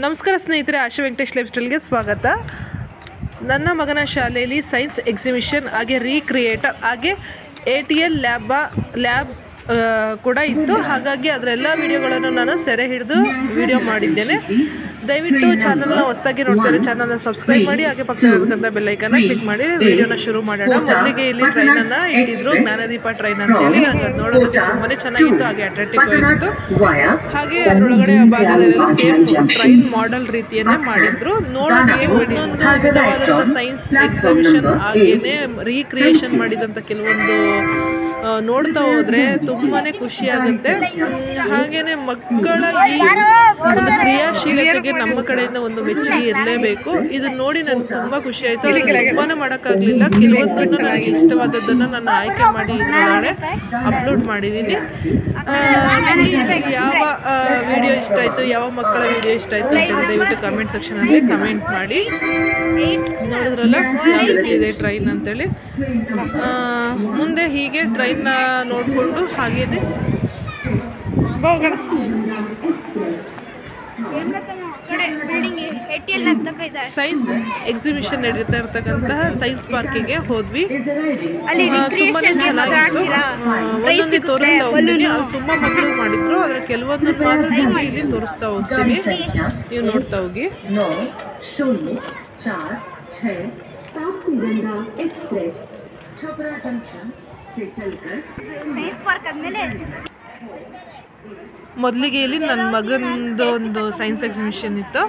ನಮಸ್ಕಾರ ಸ್ನೇಹಿತರೆ, ಆಶಾ ವೆಂಕಟೇಶ್ ಲೈಫ್ ಸ್ಟೈಲ್ಗೆ ಸ್ವಾಗತ. ನನ್ನ ಮಗನ ಶಾಲೆಯಲ್ಲಿ ಸೈನ್ಸ್ ಎಕ್ಸಿಬಿಷನ್ ಹಾಗೆ ರೀಕ್ರಿಯೇಟರ್ ಹಾಗೆ ATL ಲ್ಯಾಬ್ ಕೂಡ ಇತ್ತು. ಹಾಗಾಗಿ ಅದರೆಲ್ಲ ವಿಡಿಯೋಗಳನ್ನು ನಾನು ಸೆರೆ ಹಿಡಿದು ವಿಡಿಯೋ ಮಾಡಿದ್ದೇನೆ. ದಯವಿಟ್ಟು ಚಾನಲ್ನ ಹೊಸದಾಗಿ ನೋಡ್ತಾರೆ ಚಾನಲ್ನ ಸಬ್ಸ್ಕ್ರೈಬ್ ಮಾಡಿ, ಹಾಗೆ ಪಕ್ಕದಲ್ಲಿರುವಂಥ ಬೆಲ್ಲೈಕನ್ನ ಕ್ಲಿಕ್ ಮಾಡಿ ವಿಡಿಯೋನ ಶುರು ಮಾಡೋಣ. ಮೊದಲಿಗೆ ಇಲ್ಲಿ ಟ್ರೈನನ್ನು ಇಟ್ಟಿದ್ರು, ಜ್ಞಾನದೀಪ ಟ್ರೈನ್ ಅಂತೇಳಿ. ನಂಗೆ ಅದು ನೋಡೋದಕ್ಕೆ ತುಂಬಾ ಚೆನ್ನಾಗಿತ್ತು, ಹಾಗೆ ಅಟ್ರಾಕ್ಟಿವ್ ಆಗಿತ್ತು. ಹಾಗೆ ಅದರೊಳಗಡೆ ಭಾಗದಲ್ಲೆಲ್ಲ ಸೇಮ್ ಟ್ರೈನ್ ಮಾಡೆಲ್ ರೀತಿಯನ್ನೇ ಮಾಡಿದ್ರು. ನೋಡೋದಕ್ಕೆ ಒಂದೊಂದು ವಿಧವಾದಂಥ ಸೈನ್ಸ್ ಎಕ್ಸಿಬಿಷನ್ ಹಾಗೇನೆ ರೀಕ್ರಿಯೇಷನ್ ಮಾಡಿದಂಥ ಕೆಲವೊಂದು ನೋಡ್ತಾ ಹೋದ್ರೆ ತುಂಬಾನೇ ಖುಷಿ ಆಗುತ್ತೆ. ಹಾಗೇನೆ ಮಕ್ಕಳ ಈ ಒಂದು ಕ್ರಿಯಾಶೀಲತೆಗೆ ನಮ್ಮ ಕಡೆಯಿಂದ ಒಂದು ಮೆಚ್ಚುಗೆ ಇರಲೇಬೇಕು. ಇದನ್ನ ನೋಡಿ ನನಗೆ ತುಂಬಾ ಖುಷಿ ಆಯ್ತು. ತುಂಬಾನೇ ಮಾಡೋಕ್ಕಾಗಲಿಲ್ಲ. ಕೆಲವೊಂದು ನನಗೆ ಇಷ್ಟವಾದದ್ದನ್ನು ನಾನು ಆಯ್ಕೆ ಮಾಡಿ ಇದರೊಳಗಡೆ ಅಪ್ಲೋಡ್ ಮಾಡಿದ್ದೀನಿ. ಯಾವ ವಿಡಿಯೋ ಇಷ್ಟ ಆಯಿತು, ಯಾವ ಮಕ್ಕಳ ವಿಡಿಯೋ ಇಷ್ಟ ಆಯಿತು ಅಂತ ದಯವಿಟ್ಟು ಕಮೆಂಟ್ ಸೆಕ್ಷನಲ್ಲಿ ಕಮೆಂಟ್ ಮಾಡಿ. ನೋಡಿದ್ರಲ್ಲ ಯಾವ ರೀತಿ ಇದೆ ಟ್ರೈನ್ ಅಂತೇಳಿ. ಮುಂದೆ ಹೀಗೆ ಟ್ರೈನ್ನ ನೋಡಿಕೊಂಡು ಹಾಗೇನೆ ಹೋಗೋಣ. ಸೈನ್ಸ್ ಎಕ್ಸಿಬಿಷನ್ ನಡೀತಾ ಇರ್ತಕ್ಕಂತಹ ಸೈನ್ಸ್ ಪಾರ್ಕಿಗೆ ಹೋದ್ವಿ. ತುಂಬಾನೇ ಚೆನ್ನಾಗಿತ್ತು. ಒಂದೊಂದೇ ತೋರಿಸ್ತಾ ಹೋಗ್ತೀನಿ. ಅಲ್ಲಿ ತುಂಬಾ ಮಕ್ಕಳು ಮಾಡಿದ್ರು, ಅದರ ಕೆಲವೊಂದು ಮಾತ್ರ ಇಲ್ಲಿ ತೋರಿಸ್ತಾ ಹೋಗ್ತೀನಿ. ನೀವು ನೋಡ್ತಾ ಹೋಗಿ. ಮೊದಲಿಗೆ ಇಲ್ಲಿ ನನ್ನ ಮಗನದು ಒಂದು ಸೈನ್ಸ್ ಎಕ್ಸಿಬಿಷನ್ ಇತ್ತು.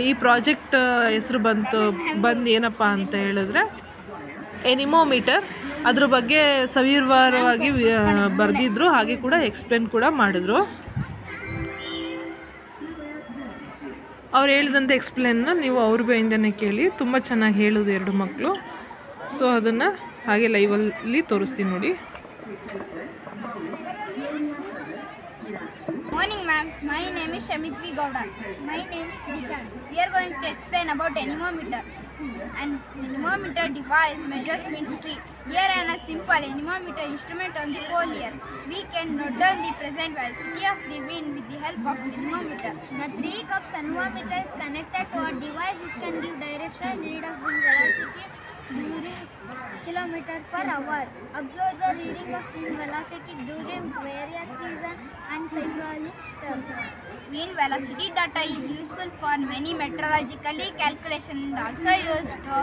ಈ ಪ್ರಾಜೆಕ್ಟ್ ಹೆಸರು ಬಂದು ಏನಪ್ಪ ಅಂತ ಹೇಳಿದ್ರೆ ಎನಿಮೋಮೀಟರ್. ಅದ್ರ ಬಗ್ಗೆ ಸವಿವರವಾಗಿ ಬರೆದಿದ್ರು, ಹಾಗೆ ಕೂಡ ಎಕ್ಸ್ಪ್ಲೇನ್ ಕೂಡ ಮಾಡಿದ್ರು. ಅವ್ರು ಹೇಳಿದಂಥ ಎಕ್ಸ್ಪ್ಲೇನ್ನ ನೀವು ಅವ್ರ ಬಾಯಿಂದನೇ ಕೇಳಿ. ತುಂಬ ಚೆನ್ನಾಗಿ ಹೇಳೋದು ಎರಡು ಮಕ್ಕಳು. ಸೊ ಅದನ್ನು ಹಾಗೆ ಲೈವಲ್ಲಿ ತೋರಿಸ್ತೀನಿ ನೋಡಿ. Morning ma'am, my name is Shamitvi Gowda. My name is Dishan. We are going to explain about anemometer. An anemometer device measures wind speed. Here are a simple anemometer instrument on the pole here. We can note down the present velocity of the wind with the help of anemometer. The 3 cups anemometer is connected to a device which can give direction read of wind velocity during kilometer per hour. Observe the reading of wind velocity during various seasons and cyclic storms. Wind velocity data is useful for many meteorological calculations and also used to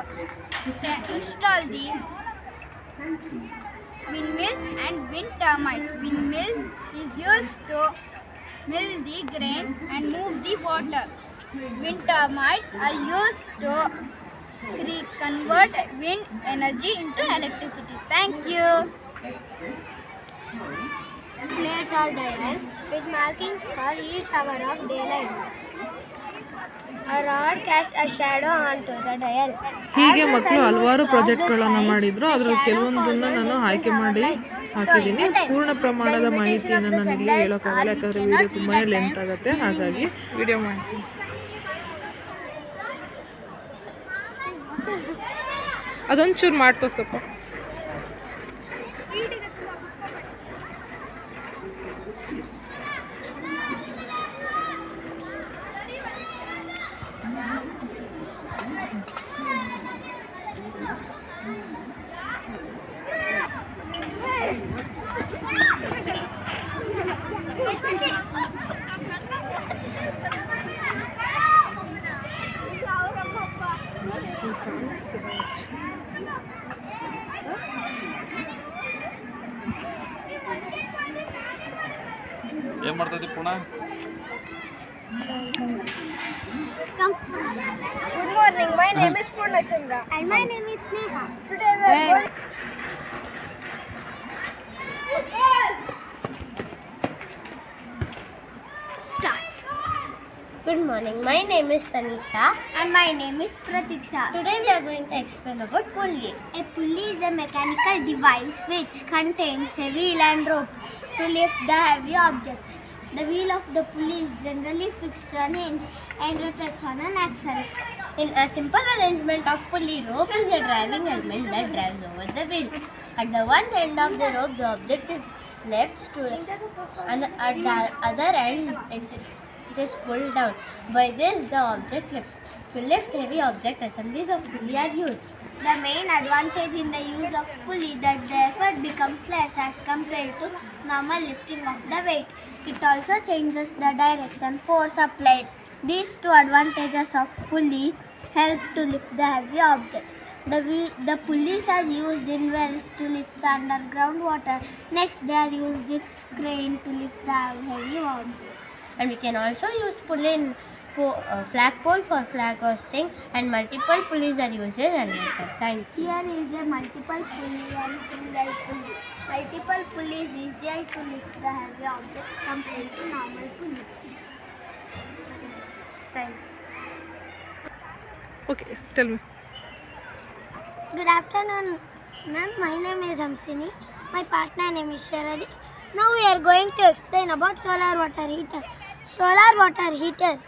install the windmills and wind turbines. Windmill is used to mill the grains and move the water. Wind turbines are used to convert wind energy into electricity. Thank you. Plate or dial with markings for each hour of daylight. A rod casts a shadow onto the dial. ಹೀಗೆ ಮಕ್ಕಳು ಹಲವಾರು ಪ್ರಾಜೆಕ್ಟ್ಗಳನ್ನು ಮಾಡಿದ್ರು. ಅದರಲ್ಲಿ ಕೆಲವೊಂದನ್ನು ನಾನು ಆಯ್ಕೆ ಮಾಡಿ ಹಾಕಿದ್ದೀನಿ. ಪೂರ್ಣ ಪ್ರಮಾಣದ ಮಾಹಿತಿಯನ್ನು ನಾನು ಇಲ್ಲಿ ಹೇಳೋಕ್ಕಾಗಲ್ಲ, ಯಾಕಂದರೆ ವಿಡಿಯೋ ತುಂಬಾ ಲೆಂತ್ ಆಗುತ್ತೆ. ಹಾಗಾಗಿ ವಿಡಿಯೋ ಮಾಡ್ತೀನಿ. ಅದೊಂಚೂರು ಮಾಡ್ತೋ ಸ್ವಲ್ಪ. ಏನು ಮಾಡ್ತಿದ್ದಿ ಪುನಃ? Good morning. My name is Purnachandra. And my name is Sneha. Today we are going. Start. Good morning. My name is Tanisha. And my name is Pratiksha. Today we are going to explain about pulley. A pulley is a mechanical device which contains a wheel and rope to lift the heavy objects. The wheel of the pulley is generally fixed on a hinge and rotates on an axle. In a simple arrangement of pulley, rope is a driving element that drives over the wheel. At the one end of the rope, the object is left to, and at the other end, it is pulled down. By this, the object lifts. To lift heavy object, assemblies of pulley are used. The main advantage in the use of pulley that the effort becomes less as compared to normal lifting of the weight. It also changes the direction force applied. These two advantages of pulley help to lift the heavy objects. The pulleys are used in wells to lift the underground water. Next, they are used in crane to lift the heavy objects. And we can also use pulley in flagpole for flag hoisting, and multiple pulleys are used in elevator. Thank you. Here is a multiple pulley and single pulley. Multiple pulleys is easier to lift the heavy objects compared to normal pulley. Thank you. Okay, tell me. Good afternoon, ma'am. My name is Hamsini. My partner name is Sharadi. Now we are going to explain about solar water heater. Solar water heater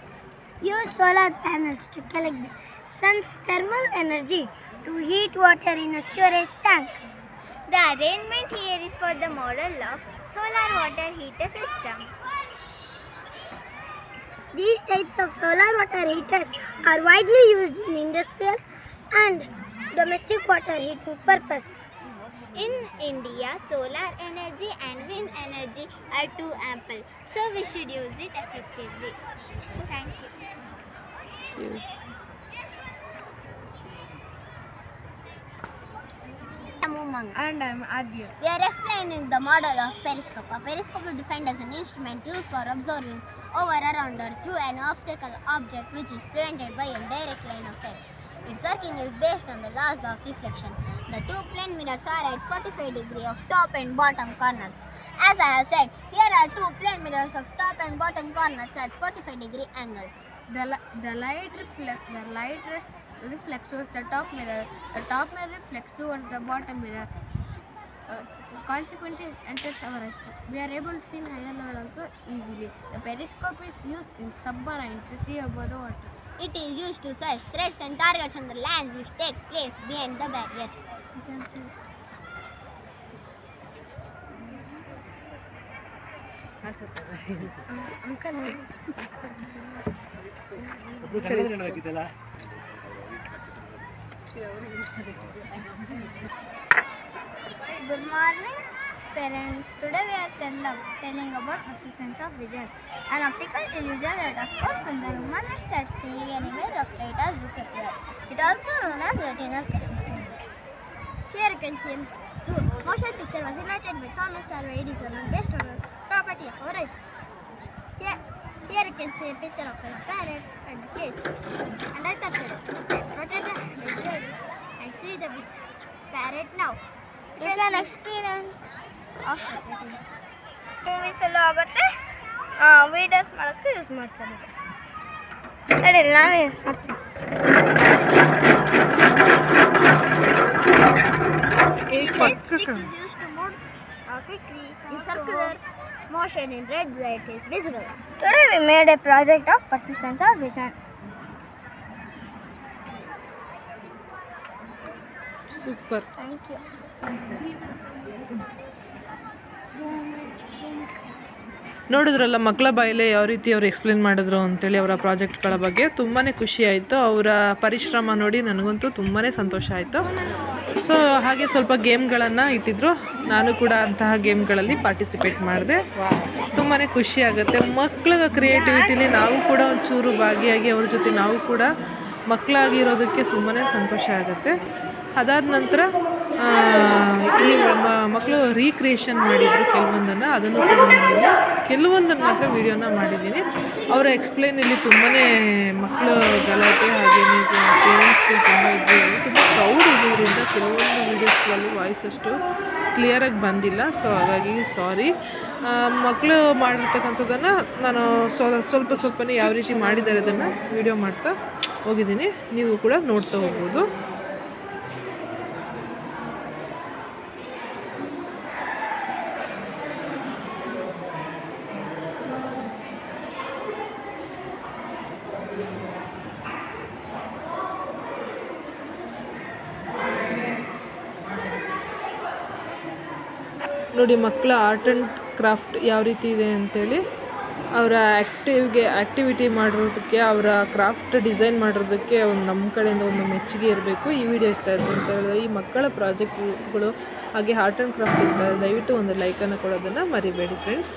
use solar panels to collect the sun's thermal energy to heat water in a storage tank. The arrangement here is for the model of solar water heater system. These types of solar water heaters are widely used in industrial and domestic water heating purpose. In India, solar energy and wind energy are too ample, so we should use it effectively. Thank you. And I'm Adya. We are explaining the model of periscope. A periscope is defined as an instrument used for observing over around or through an obstacle object which is prevented by a direct line of sight. Its working is based on the laws of reflection. The two plane mirrors are at 45 degrees of top and bottom corners. As I have said, here are two plane mirrors of top and bottom corners at 45-degree angle. The light reflects towards the top mirror. The top mirror reflects towards the bottom mirror. Consequently, it enters our eyes. We are able to see in higher level also easily. The periscope is used in submarine to see above the water. It is used to search threats and targets on the land which take place behind the barriers. You can see. Good morning, parents. Today we are telling about persistence of vision, an optical illusion that occurs when the human starts seeing an image of light has disappeared. It also known as retinal persistence. Here you can see a motion picture was invented by Thomas Alva Edison based on the property of our eyes. Here you can see a picture of a parrot and cage. And I touched it. Rotate it. I see the parrot now. You can experience of rotating. Movies ಎಲ್ಲ ಆಗುತ್ತೆ videos ಮಾಡೋಕ್ಕೆ use ಮಾಡ್ತಾರೆ ಸರಿ ನಾವೇ ಮಾಡ್ತೀವಿ Stick is used to move quickly in circular motion in red light is visible. Today we made a project of persistence of vision. Super. Thank you. ನೋಡಿದ್ರಲ್ಲ ಮಕ್ಕಳ ಬಾಯಲ್ಲೇ ಯಾವ ರೀತಿ ಅವ್ರು ಎಕ್ಸ್ಪ್ಲೇನ್ ಮಾಡಿದ್ರು ಅಂತೇಳಿ ಅವರ ಪ್ರಾಜೆಕ್ಟ್ಗಳ ಬಗ್ಗೆ ತುಂಬಾ ಖುಷಿ ಆಯಿತು. ಅವರ ಪರಿಶ್ರಮ ನೋಡಿ ನನಗಂತೂ ತುಂಬಾ ಸಂತೋಷ ಆಯಿತು. ಸೊ ಹಾಗೆ ಸ್ವಲ್ಪ ಗೇಮ್ಗಳನ್ನು ಇಟ್ಟಿದ್ರು. ನಾನು ಕೂಡ ಅಂತಹ ಗೇಮ್ಗಳಲ್ಲಿ ಪಾರ್ಟಿಸಿಪೇಟ್ ಮಾಡಿದೆ. ತುಂಬಾ ಖುಷಿ ಆಗುತ್ತೆ. ಮಕ್ಕಳ ಕ್ರಿಯೇಟಿವಿಟಿಲಿ ನಾವು ಕೂಡ ಒಂಚೂರು ಭಾಗಿಯಾಗಿ ಅವ್ರ ಜೊತೆ ನಾವು ಕೂಡ ಮಕ್ಕಳಾಗಿರೋದಕ್ಕೆ ತುಂಬಾ ಸಂತೋಷ ಆಗುತ್ತೆ. ಅದಾದ ನಂತರ ಇಲ್ಲಿ ಮಕ್ಕಳು ರೀಕ್ರಿಯೇಷನ್ ಮಾಡಿದರು ಕೆಲವೊಂದನ್ನು, ಅದನ್ನು ಕೂಡ ಮಾಡಿದ್ದೀನಿ. ಕೆಲವೊಂದನ್ನು ಮಾತ್ರ ವೀಡಿಯೋನ ಮಾಡಿದ್ದೀನಿ. ಅವರ ಎಕ್ಸ್ಪ್ಲೇನ್ ಇಲ್ಲಿ ತುಂಬಾ ಮಕ್ಕಳು ಗಲಾಟೆ ಹಾಗೆಯೇ ಪೇರೆಂಟ್ಸ್ಗಳು ತುಂಬ ಇದ್ದರು. ತುಂಬ ಪ್ರೌಡ್ ಇರೋದ್ರಿಂದ ಕೆಲವೊಂದು ವೀಡಿಯೋಸ್ಗಳಲ್ಲಿ ವಾಯ್ಸ್ ಅಷ್ಟು ಕ್ಲಿಯರಾಗಿ ಬಂದಿಲ್ಲ. ಸೊ ಹಾಗಾಗಿ ಸಾರಿ. ಮಕ್ಕಳು ಮಾಡಿರ್ತಕ್ಕಂಥದ್ದನ್ನು ನಾನು ಸ್ವಲ್ಪನೇ ಯಾವ ರೀತಿ ಮಾಡಿದ್ದಾರೆ ಅದನ್ನು ವೀಡಿಯೋ ಮಾಡ್ತಾ ಹೋಗಿದ್ದೀನಿ. ನೀವು ಕೂಡ ನೋಡ್ತಾ ಹೋಗ್ಬೋದು. ನೋಡಿ ಮಕ್ಕಳ ಆರ್ಟ್ ಆ್ಯಂಡ್ ಕ್ರಾಫ್ಟ್ ಯಾವ ರೀತಿ ಇದೆ ಅಂಥೇಳಿ. ಅವರ ಆ್ಯಕ್ಟಿವಿಟಿ ಮಾಡಿರೋದಕ್ಕೆ, ಅವರ ಕ್ರಾಫ್ಟ್ ಡಿಸೈನ್ ಮಾಡಿರೋದಕ್ಕೆ ಒಂದು ನಮ್ಮ ಕಡೆಯಿಂದ ಒಂದು ಮೆಚ್ಚುಗೆ ಇರಬೇಕು. ಈ ವಿಡಿಯೋ ಇಷ್ಟ ಆಯಿತು ಅಂತ ಹೇಳಿದ್ರೆ, ಈ ಮಕ್ಕಳ ಪ್ರಾಜೆಕ್ಟ್ಗಳು ಹಾಗೆ ಆರ್ಟ್ ಆ್ಯಂಡ್ ಕ್ರಾಫ್ಟ್ ಇಷ್ಟ ಆದರೆ ದಯವಿಟ್ಟು ಒಂದು ಲೈಕನ್ನು ಕೊಡೋದನ್ನು ಮರಿಬೇಡಿ ಫ್ರೆಂಡ್ಸ್.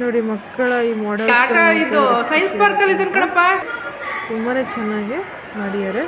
ನೋಡಿ ಮಕ್ಕಳ ಈ ಮಾಡೆಲ್ ಇದು ಸೈನ್ಸ್ ಪಾರ್ಕ್ ಅಲ್ಲಿ ಇದೆ ಕಣಪ್ಪ. ತುಂಬಾನೇ ಚೆನ್ನಾಗಿ ಮಾಡಿದ್ದಾರೆ.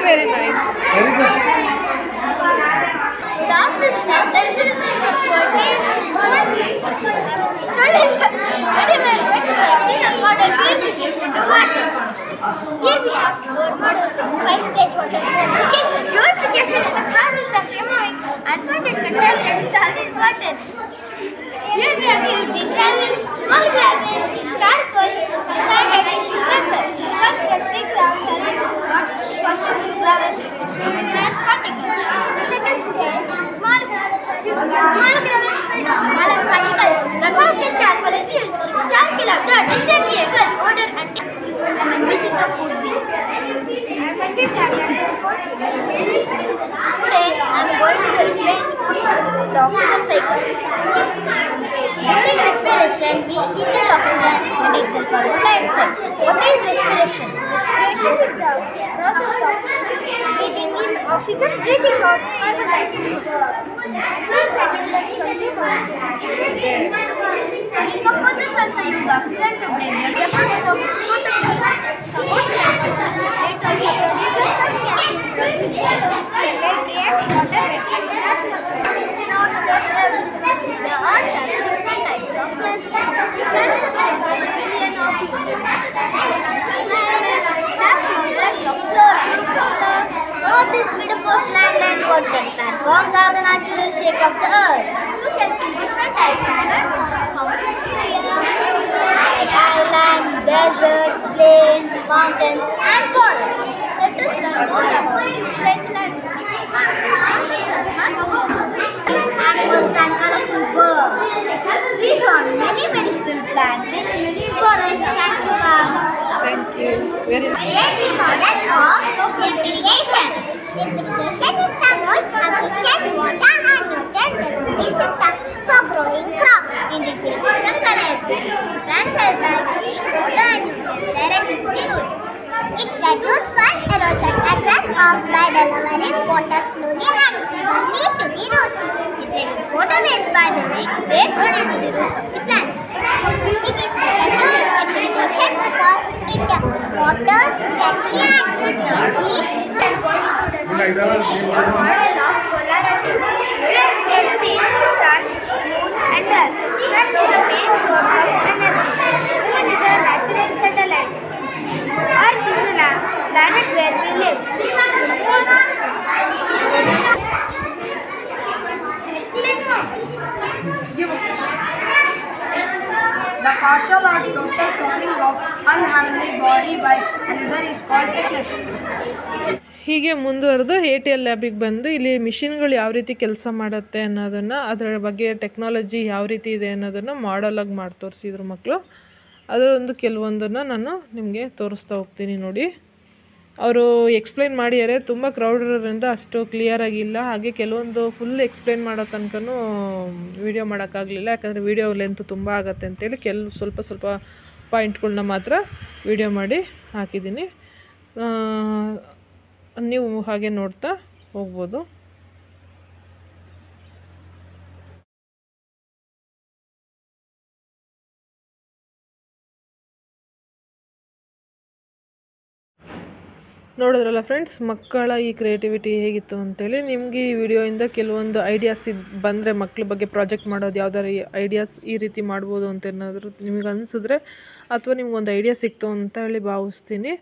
Very good. model purification to water. Here we have our model 5-stage water purification. Purification is the process of removing unwanted contaminants in solid water. Here we have used the gravel, small gravel, charcoal, cyanide and sugar. First the big grounds are in first gravel, which remains as particles. The second stage, small gravel is filled with smaller particles. The third stage, charcoal is used. Charcoal absorbs disagreeable odor and with it the food bin. Today I am going to explain the oxygen cycle. During respiration, we inhale oxygen and exhale carbon dioxide. What is respiration? Respiration is the process of breathing in oxygen, breathing out carbon dioxide. Plants and animals consume oxygen. Decomposers also use oxygen to breathe. The process of photosynthesis. Suppose separate produces some gases. Separate reacts water vapor. Notes that the earth has different types of planets. Planets have 1 billion of years. Earth is made up of land and water. Landforms are the natural shape of the earth. You can see different types of landforms. Island, desert, plains, mountains, and forests. Let us learn more about different landforms. Animals and colorful birds. We found many medicinal plants in forests. Thank you, ma'am. Thank you very Variety model of irrigation. Irrigation is the most efficient water and nutrient delivery system for growing crops in the irrigation canal. Plants help by giving water and nutrients directly to the roots. It reduces soil erosion and runoff by delivering water slowly and evenly to the roots. It reduces water waste by delivering wastewater to the roots of the plants. It is better to use irrigation because it waters gently and efficiently. Model of solar activity. Here we can see sun, moon and earth. Sun is the main source of energy. Moon is a natural satellite. Earth is a planet where we live. Explain more. The partial or total covering of unharmed body by another is called eclipse. ಹೀಗೆ ಮುಂದುವರೆದು ATL ಲ್ಯಾಬಿಗೆ ಬಂದು ಇಲ್ಲಿ ಮಿಷಿನ್ಗಳು ಯಾವ ರೀತಿ ಕೆಲಸ ಮಾಡುತ್ತೆ ಅನ್ನೋದನ್ನು, ಅದರ ಬಗ್ಗೆ ಟೆಕ್ನಾಲಜಿ ಯಾವ ರೀತಿ ಇದೆ ಅನ್ನೋದನ್ನು ಮಾಡಲಾಗಿ ಮಾಡಿ ತೋರಿಸಿದ್ರು ಮಕ್ಕಳು. ಅದರ ಒಂದು ಕೆಲವೊಂದನ್ನು ನಾನು ನಿಮಗೆ ತೋರಿಸ್ತಾ ಹೋಗ್ತೀನಿ ನೋಡಿ. ಅವರು ಎಕ್ಸ್ಪ್ಲೈನ್ ಮಾಡಿದ್ದಾರೆ. ತುಂಬ ಕ್ರೌಡ್ ಇರೋದ್ರಿಂದ ಅಷ್ಟು ಕ್ಲಿಯರಾಗಿಲ್ಲ. ಹಾಗೆ ಕೆಲವೊಂದು ಫುಲ್ ಎಕ್ಸ್ಪ್ಲೈನ್ ಮಾಡೋ ತನಕನೂ ವೀಡಿಯೋ ಮಾಡೋಕ್ಕಾಗಲಿಲ್ಲ, ಯಾಕಂದರೆ ವೀಡಿಯೋ ಲೆಂತ್ ತುಂಬ ಆಗುತ್ತೆ ಅಂತೇಳಿ ಸ್ವಲ್ಪ ಪಾಯಿಂಟ್ಗಳನ್ನ ಮಾತ್ರ ವೀಡಿಯೋ ಮಾಡಿ ಹಾಕಿದ್ದೀನಿ. ನೀವು ಹಾಗೆ ನೋಡ್ತಾ ಹೋಗ್ಬೋದು. ನೋಡಿದ್ರಲ್ಲ ಫ್ರೆಂಡ್ಸ್, ಮಕ್ಕಳ ಈ ಕ್ರಿಯೇಟಿವಿಟಿ ಹೇಗಿತ್ತು ಅಂತೇಳಿ. ನಿಮಗೆ ಈ ವಿಡಿಯೋಯಿಂದ ಕೆಲವೊಂದು ಐಡಿಯಾಸ್ ಬಂದರೆ ಮಕ್ಕಳ ಬಗ್ಗೆ ಪ್ರಾಜೆಕ್ಟ್ ಮಾಡೋದು ಯಾವ್ದಾರು ಐಡಿಯಾಸ್ ಈ ರೀತಿ ಮಾಡ್ಬೋದು ಅಂತ ಏನಾದರೂ ನಿಮಗೆ ಅನಿಸಿದ್ರೆ, ಅಥವಾ ನಿಮ್ಗೊಂದು ಐಡಿಯಾ ಸಿಕ್ತು ಅಂತ ಹೇಳಿ ಭಾವಿಸ್ತೀನಿ.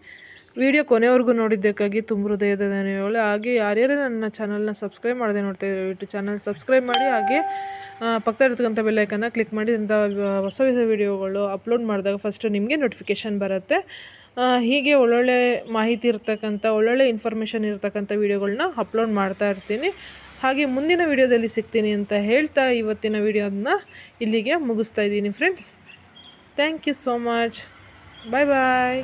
ವಿಡಿಯೋ ಕೊನೆವರೆಗೂ ನೋಡಿದ್ದಕ್ಕಾಗಿ ತುಂಬ ಹೃದಯದ ಧನ್ಯವಾದಗಳು. ಹಾಗೆ ಯಾರ್ಯಾರು ನನ್ನ ಚಾನಲ್ನ ಸಬ್ಸ್ಕ್ರೈಬ್ ಮಾಡದೆ ನೋಡ್ತಾ ಇದ್ದೀವಿ, ಚಾನಲ್ ಸಬ್ಸ್ಕ್ರೈಬ್ ಮಾಡಿ. ಹಾಗೆ ಪಕ್ಕದ ಇರ್ತಕ್ಕಂಥ ಬೆಲ್ಲೈಕನ್ನ ಕ್ಲಿಕ್ ಮಾಡಿ, ಹೊಸ ವಿಡಿಯೋಗಳು ಅಪ್ಲೋಡ್ ಮಾಡಿದಾಗ ಫಸ್ಟು ನಿಮಗೆ ನೋಟಿಫಿಕೇಷನ್ ಬರುತ್ತೆ. ಹೀಗೆ ಒಳ್ಳೊಳ್ಳೆ ಮಾಹಿತಿ ಇರ್ತಕ್ಕಂಥ, ಒಳ್ಳೊಳ್ಳೆ ಇನ್ಫಾರ್ಮೇಷನ್ ಇರ್ತಕ್ಕಂಥ ವೀಡಿಯೋಗಳನ್ನ ಅಪ್ಲೋಡ್ ಮಾಡ್ತಾ ಇರ್ತೀನಿ. ಹಾಗೆ ಮುಂದಿನ ವೀಡಿಯೋದಲ್ಲಿ ಸಿಗ್ತೀನಿ ಅಂತ ಹೇಳ್ತಾ ಇವತ್ತಿನ ವೀಡಿಯೋನ ಇಲ್ಲಿಗೆ ಮುಗಿಸ್ತಾ ಇದ್ದೀನಿ friends. Thank you so much. Bye bye.